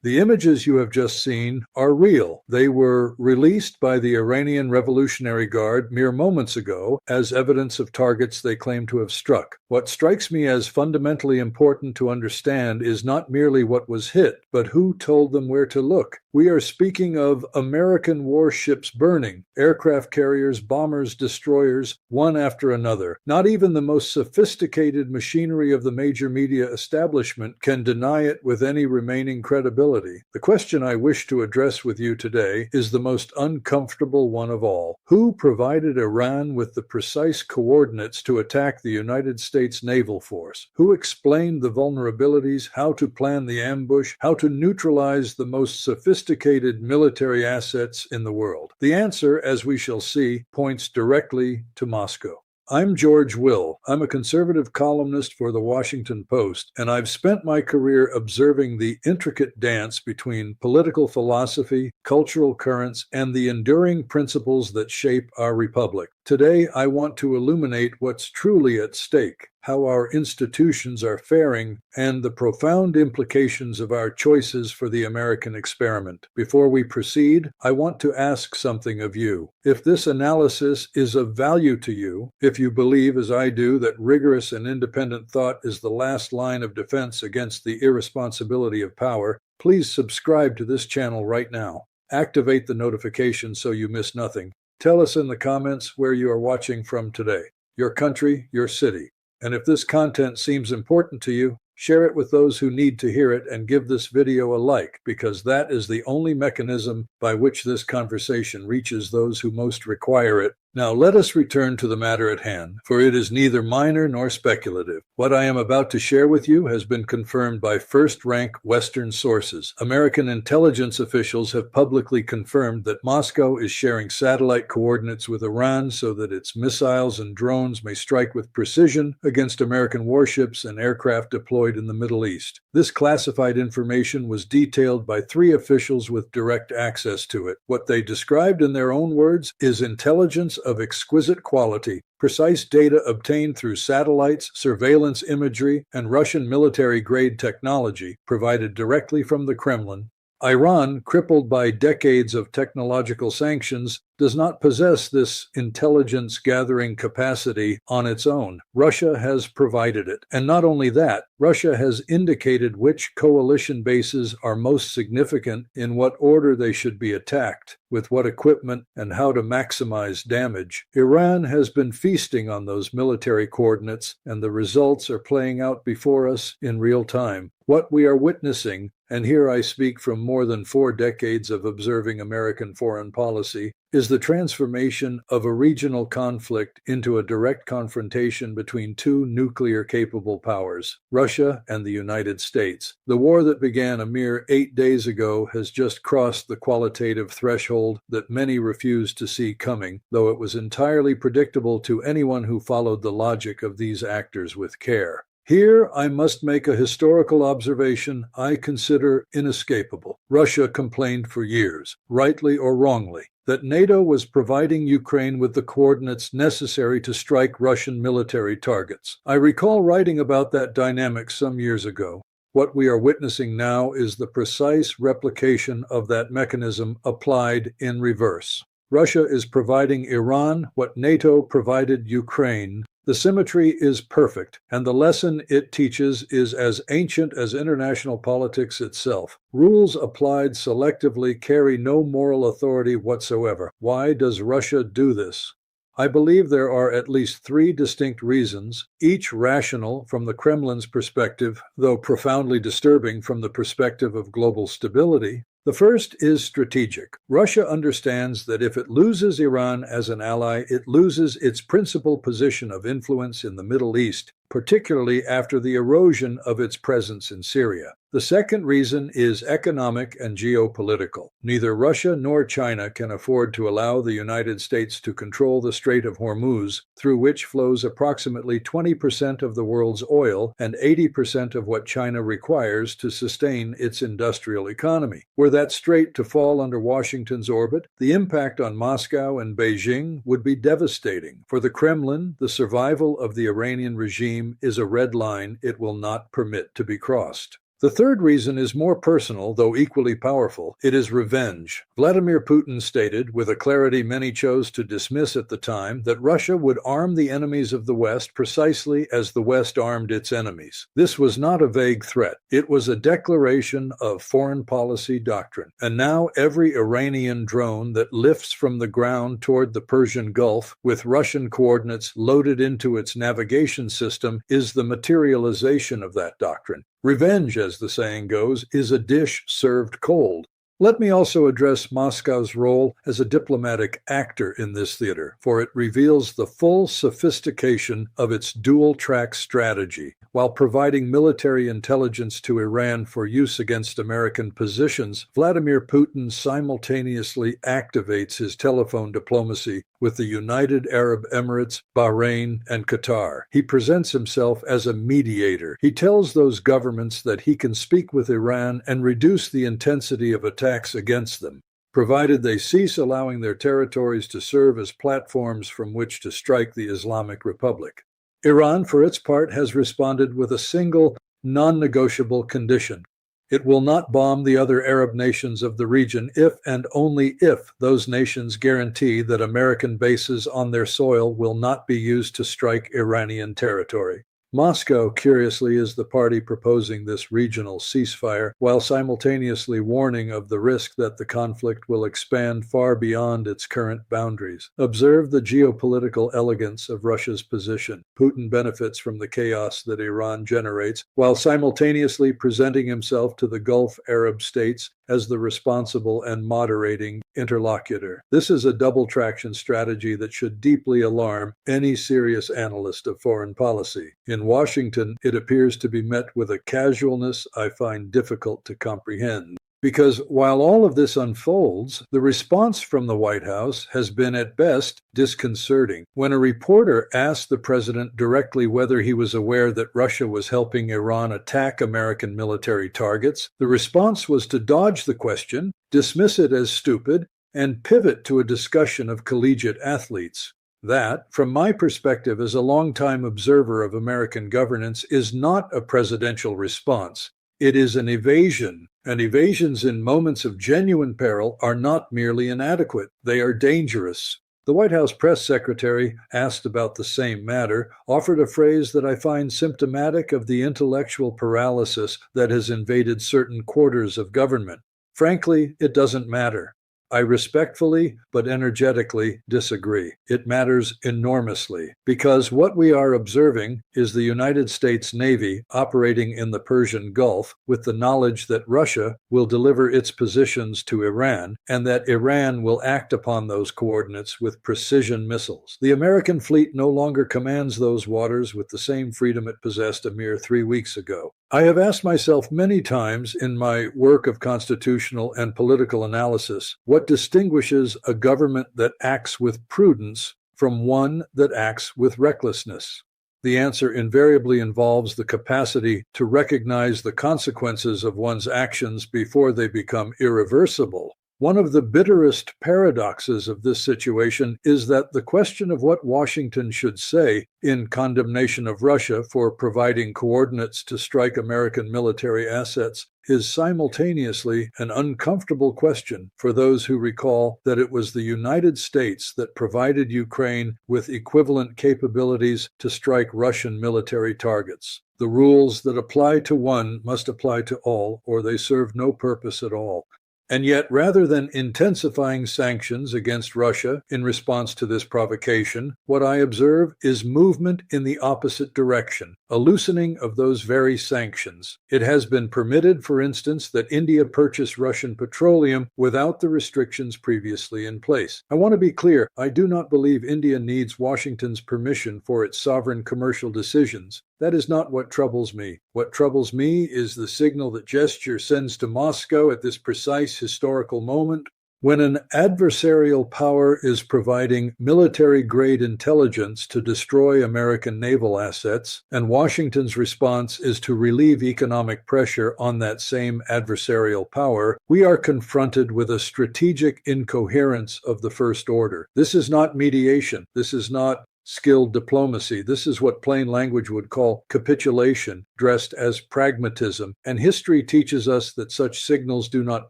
The images you have just seen are real. They were released by the Iranian Revolutionary Guard mere moments ago as evidence of targets they claim to have struck. What strikes me as fundamentally important to understand is not merely what was hit, but who told them where to look. We are speaking of American warships burning, aircraft carriers, bombers, destroyers, one after another. Not even the most sophisticated machinery of the major media establishment can deny it with any remaining credibility. The question I wish to address with you today is the most uncomfortable one of all. Who provided Iran with the precise coordinates to attack the United States naval force? Who explained the vulnerabilities, how to plan the ambush, how to neutralize the most sophisticated military assets in the world? The answer, as we shall see, points directly to Moscow. I'm George Will. I'm a conservative columnist for The Washington Post, and I've spent my career observing the intricate dance between political philosophy, cultural currents, and the enduring principles that shape our republic. Today, I want to illuminate what's truly at stake, how our institutions are faring, and the profound implications of our choices for the American experiment. Before we proceed, I want to ask something of you. If this analysis is of value to you, if you believe, as I do, that rigorous and independent thought is the last line of defense against the irresponsibility of power, please subscribe to this channel right now. Activate the notifications so you miss nothing. Tell us in the comments where you are watching from today, your country, your city. And if this content seems important to you, share it with those who need to hear it and give this video a like, because that is the only mechanism by which this conversation reaches those who most require it. Now let us return to the matter at hand, for it is neither minor nor speculative. What I am about to share with you has been confirmed by first-rank Western sources. American intelligence officials have publicly confirmed that Moscow is sharing satellite coordinates with Iran so that its missiles and drones may strike with precision against American warships and aircraft deployed in the Middle East. This classified information was detailed by 3 officials with direct access to it. What they described in their own words is intelligence of exquisite quality, precise data obtained through satellites, surveillance imagery, and Russian military-grade technology provided directly from the Kremlin. Iran, crippled by decades of technological sanctions, does not possess this intelligence-gathering capacity on its own. Russia has provided it. And not only that, Russia has indicated which coalition bases are most significant, in what order they should be attacked, with what equipment, and how to maximize damage. Iran has been feasting on those military coordinates, and the results are playing out before us in real time. What we are witnessing, and here I speak from more than 4 decades of observing American foreign policy, is the transformation of a regional conflict into a direct confrontation between 2 nuclear-capable powers, Russia and the United States. The war that began a mere 8 days ago has just crossed the qualitative threshold that many refused to see coming, though it was entirely predictable to anyone who followed the logic of these actors with care. Here I must make a historical observation I consider inescapable. Russia complained for years, rightly or wrongly, that NATO was providing Ukraine with the coordinates necessary to strike Russian military targets. I recall writing about that dynamic some years ago. What we are witnessing now is the precise replication of that mechanism applied in reverse. Russia is providing Iran what NATO provided Ukraine. The symmetry is perfect, and the lesson it teaches is as ancient as international politics itself. Rules applied selectively carry no moral authority whatsoever. Why does Russia do this? I believe there are at least 3 distinct reasons, each rational from the Kremlin's perspective, though profoundly disturbing from the perspective of global stability. The first is strategic. Russia understands that if it loses Iran as an ally, it loses its principal position of influence in the Middle East, particularly after the erosion of its presence in Syria. The second reason is economic and geopolitical. Neither Russia nor China can afford to allow the United States to control the Strait of Hormuz, through which flows approximately 20% of the world's oil and 80% of what China requires to sustain its industrial economy. Were that strait to fall under Washington's orbit, the impact on Moscow and Beijing would be devastating. For the Kremlin, the survival of the Iranian regime is a red line it will not permit to be crossed. The third reason is more personal, though equally powerful. It is revenge. Vladimir Putin stated, with a clarity many chose to dismiss at the time, that Russia would arm the enemies of the West precisely as the West armed its enemies. This was not a vague threat. It was a declaration of foreign policy doctrine. And now every Iranian drone that lifts from the ground toward the Persian Gulf with Russian coordinates loaded into its navigation system is the materialization of that doctrine. Revenge, as the saying goes, is a dish served cold. Let me also address Moscow's role as a diplomatic actor in this theater, for it reveals the full sophistication of its dual-track strategy. While providing military intelligence to Iran for use against American positions, Vladimir Putin simultaneously activates his telephone diplomacy with the United Arab Emirates, Bahrain, and Qatar. He presents himself as a mediator. He tells those governments that he can speak with Iran and reduce the intensity of attacks against them, provided they cease allowing their territories to serve as platforms from which to strike the Islamic Republic. Iran, for its part, has responded with a single, non-negotiable condition. It will not bomb the other Arab nations of the region if and only if those nations guarantee that American bases on their soil will not be used to strike Iranian territory. Moscow, curiously, is the party proposing this regional ceasefire, while simultaneously warning of the risk that the conflict will expand far beyond its current boundaries. Observe the geopolitical elegance of Russia's position. Putin benefits from the chaos that Iran generates, while simultaneously presenting himself to the Gulf Arab states as the responsible and moderating interlocutor. This is a double traction strategy that should deeply alarm any serious analyst of foreign policy. In Washington, it appears to be met with a casualness I find difficult to comprehend. Because while all of this unfolds, the response from the White House has been at best disconcerting. When a reporter asked the president directly whether he was aware that Russia was helping Iran attack American military targets, the response was to dodge the question, dismiss it as stupid, and pivot to a discussion of collegiate athletes. That, from my perspective as a longtime observer of American governance, is not a presidential response. It is an evasion, and evasions in moments of genuine peril are not merely inadequate, they are dangerous. The White House press secretary, asked about the same matter, offered a phrase that I find symptomatic of the intellectual paralysis that has invaded certain quarters of government. Frankly, it doesn't matter. I respectfully but energetically disagree. It matters enormously, because what we are observing is the United States Navy operating in the Persian Gulf with the knowledge that Russia will deliver its positions to Iran and that Iran will act upon those coordinates with precision missiles. The American fleet no longer commands those waters with the same freedom it possessed a mere 3 weeks ago. I have asked myself many times in my work of constitutional and political analysis what distinguishes a government that acts with prudence from one that acts with recklessness. The answer invariably involves the capacity to recognize the consequences of one's actions before they become irreversible. One of the bitterest paradoxes of this situation is that the question of what Washington should say in condemnation of Russia for providing coordinates to strike American military assets is simultaneously an uncomfortable question for those who recall that it was the United States that provided Ukraine with equivalent capabilities to strike Russian military targets. The rules that apply to one must apply to all, or they serve no purpose at all. And yet, rather than intensifying sanctions against Russia in response to this provocation, what I observe is movement in the opposite direction, a loosening of those very sanctions. It has been permitted, for instance, that India purchase Russian petroleum without the restrictions previously in place. I want to be clear, I do not believe India needs Washington's permission for its sovereign commercial decisions. That is not what troubles me. What troubles me is the signal that gesture sends to Moscow at this precise historical moment when an adversarial power is providing military-grade intelligence to destroy American naval assets, and Washington's response is to relieve economic pressure on that same adversarial power. We are confronted with a strategic incoherence of the first order. This is not mediation. This is not skilled diplomacy. This is what plain language would call capitulation. dressed as pragmatism, and history teaches us that such signals do not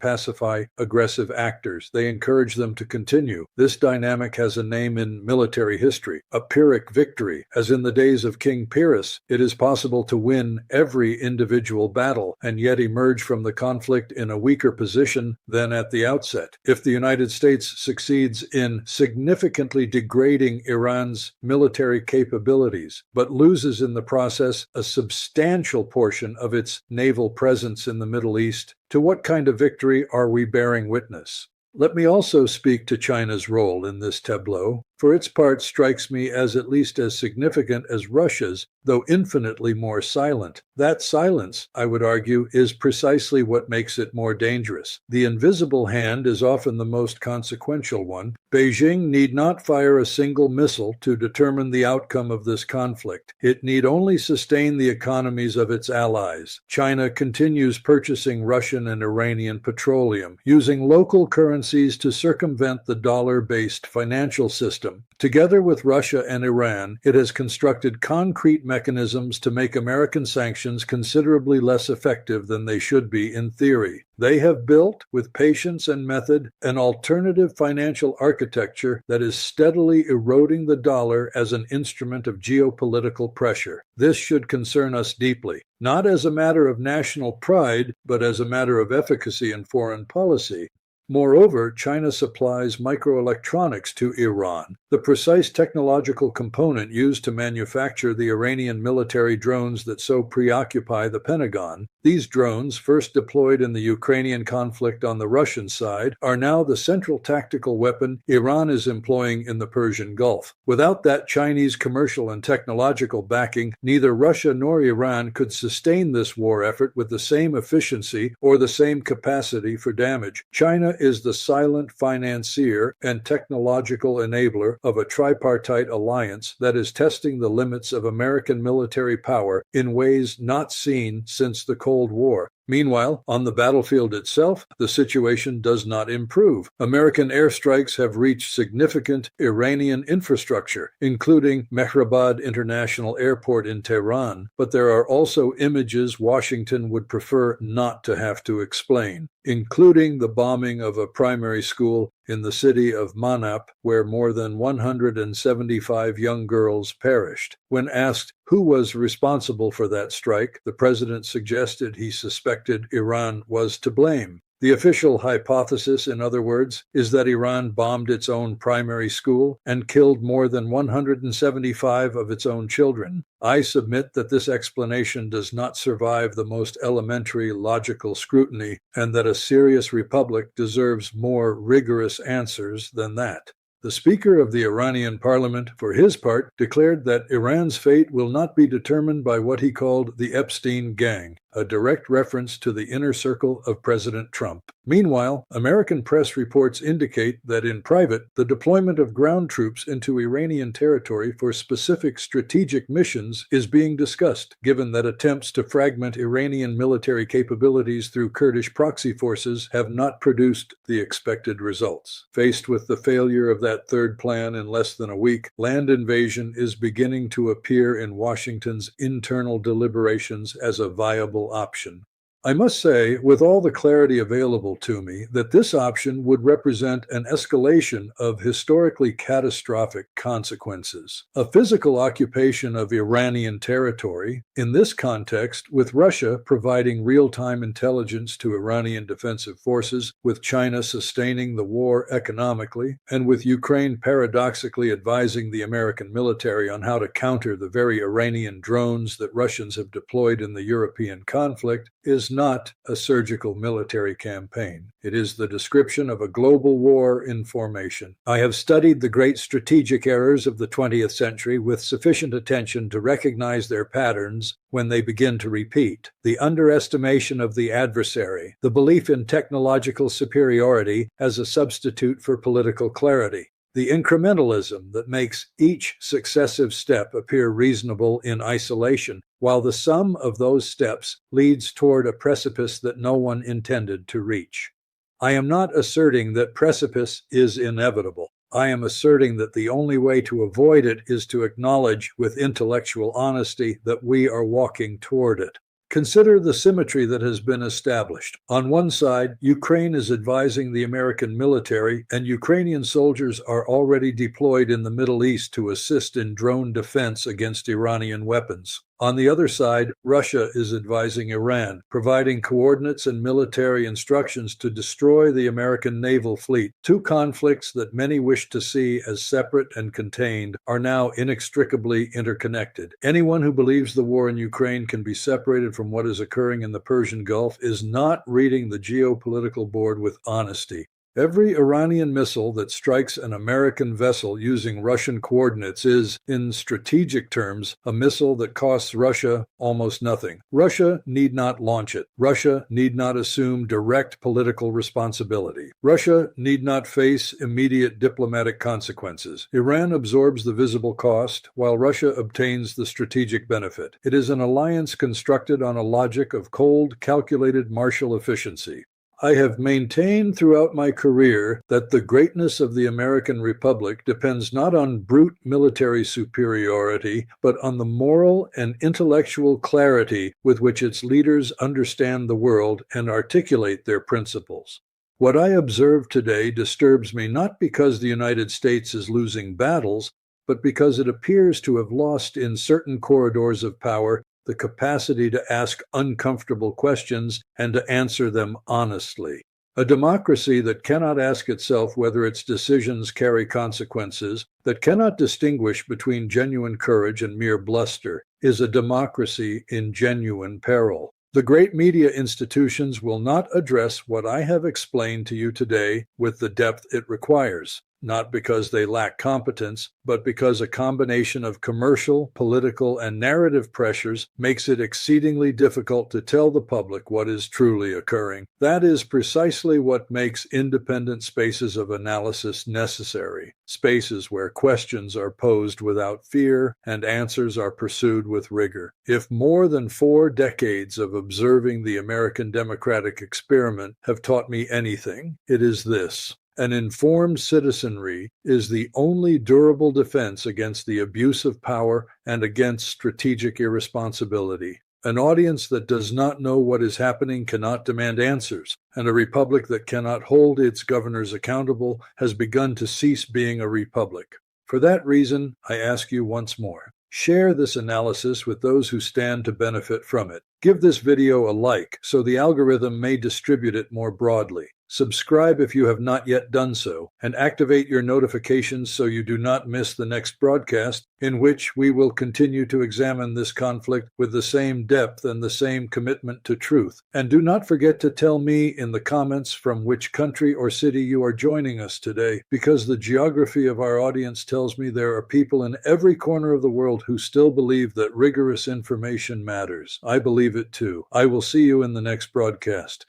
pacify aggressive actors. They encourage them to continue. This dynamic has a name in military history, a Pyrrhic victory. As in the days of King Pyrrhus, it is possible to win every individual battle and yet emerge from the conflict in a weaker position than at the outset. If the United States succeeds in significantly degrading Iran's military capabilities, but loses in the process a substantial portion of its naval presence in the Middle East, to what kind of victory are we bearing witness? Let me also speak to China's role in this tableau. For its part, strikes me as at least as significant as Russia's, though infinitely more silent. That silence, I would argue, is precisely what makes it more dangerous. The invisible hand is often the most consequential one. Beijing need not fire a single missile to determine the outcome of this conflict. It need only sustain the economies of its allies. China continues purchasing Russian and Iranian petroleum, using local currencies to circumvent the dollar-based financial system. Together with Russia and Iran, it has constructed concrete mechanisms to make American sanctions considerably less effective than they should be in theory. They have built, with patience and method, an alternative financial architecture that is steadily eroding the dollar as an instrument of geopolitical pressure. This should concern us deeply, not as a matter of national pride, but as a matter of efficacy in foreign policy. Moreover, China supplies microelectronics to Iran, the precise technological component used to manufacture the Iranian military drones that so preoccupy the Pentagon. These drones, first deployed in the Ukrainian conflict on the Russian side, are now the central tactical weapon Iran is employing in the Persian Gulf. Without that Chinese commercial and technological backing, neither Russia nor Iran could sustain this war effort with the same efficiency or the same capacity for damage. China is the silent financier and technological enabler of a tripartite alliance that is testing the limits of American military power in ways not seen since the Cold War. Meanwhile, on the battlefield itself, the situation does not improve. American airstrikes have reached significant Iranian infrastructure, including Mehrabad International Airport in Tehran, but there are also images Washington would prefer not to have to explain, including the bombing of a primary school in the city of Manap, where more than 175 young girls perished. When asked who was responsible for that strike, the president suggested he suspected Iran was to blame. The official hypothesis, in other words, is that Iran bombed its own primary school and killed more than 175 of its own children. I submit that this explanation does not survive the most elementary logical scrutiny, and that a serious republic deserves more rigorous answers than that. The Speaker of the Iranian parliament, for his part, declared that Iran's fate will not be determined by what he called the Epstein gang, a direct reference to the inner circle of President Trump. Meanwhile, American press reports indicate that in private, the deployment of ground troops into Iranian territory for specific strategic missions is being discussed, given that attempts to fragment Iranian military capabilities through Kurdish proxy forces have not produced the expected results. Faced with the failure of that third plan in less than a week, land invasion is beginning to appear in Washington's internal deliberations as a viable option. I must say, with all the clarity available to me, that this option would represent an escalation of historically catastrophic consequences. A physical occupation of Iranian territory, in this context, with Russia providing real-time intelligence to Iranian defensive forces, with China sustaining the war economically, and with Ukraine paradoxically advising the American military on how to counter the very Iranian drones that Russians have deployed in the European conflict, is not a surgical military campaign. It is the description of a global war in formation. I have studied the great strategic errors of the 20th century with sufficient attention to recognize their patterns when they begin to repeat. The underestimation of the adversary, the belief in technological superiority as a substitute for political clarity, the incrementalism that makes each successive step appear reasonable in isolation, while the sum of those steps leads toward a precipice that no one intended to reach. I am not asserting that precipice is inevitable. I am asserting that the only way to avoid it is to acknowledge with intellectual honesty that we are walking toward it. Consider the symmetry that has been established. On one side, Ukraine is advising the American military, and Ukrainian soldiers are already deployed in the Middle East to assist in drone defense against Iranian weapons. On the other side, Russia is advising Iran, providing coordinates and military instructions to destroy the American naval fleet. Two conflicts that many wish to see as separate and contained are now inextricably interconnected. Anyone who believes the war in Ukraine can be separated from what is occurring in the Persian Gulf is not reading the geopolitical board with honesty. Every Iranian missile that strikes an American vessel using Russian coordinates is, in strategic terms, a missile that costs Russia almost nothing. Russia need not launch it. Russia need not assume direct political responsibility. Russia need not face immediate diplomatic consequences. Iran absorbs the visible cost, while Russia obtains the strategic benefit. It is an alliance constructed on a logic of cold, calculated martial efficiency. I have maintained throughout my career that the greatness of the American Republic depends not on brute military superiority, but on the moral and intellectual clarity with which its leaders understand the world and articulate their principles. What I observe today disturbs me not because the United States is losing battles, but because it appears to have lost in certain corridors of power the capacity to ask uncomfortable questions and to answer them honestly. A democracy that cannot ask itself whether its decisions carry consequences, that cannot distinguish between genuine courage and mere bluster, is a democracy in genuine peril. The great media institutions will not address what I have explained to you today with the depth it requires. Not because they lack competence, but because a combination of commercial, political, and narrative pressures makes it exceedingly difficult to tell the public what is truly occurring. That is precisely what makes independent spaces of analysis necessary, spaces where questions are posed without fear and answers are pursued with rigor. If more than 4 decades of observing the American democratic experiment have taught me anything, it is this. An informed citizenry is the only durable defense against the abuse of power and against strategic irresponsibility. An audience that does not know what is happening cannot demand answers, and a republic that cannot hold its governors accountable has begun to cease being a republic. For that reason, I ask you once more, share this analysis with those who stand to benefit from it. Give this video a like so the algorithm may distribute it more broadly. Subscribe if you have not yet done so, and activate your notifications so you do not miss the next broadcast, in which we will continue to examine this conflict with the same depth and the same commitment to truth. And do not forget to tell me in the comments from which country or city you are joining us today, because the geography of our audience tells me there are people in every corner of the world who still believe that rigorous information matters. I believe it too. I will see you in the next broadcast.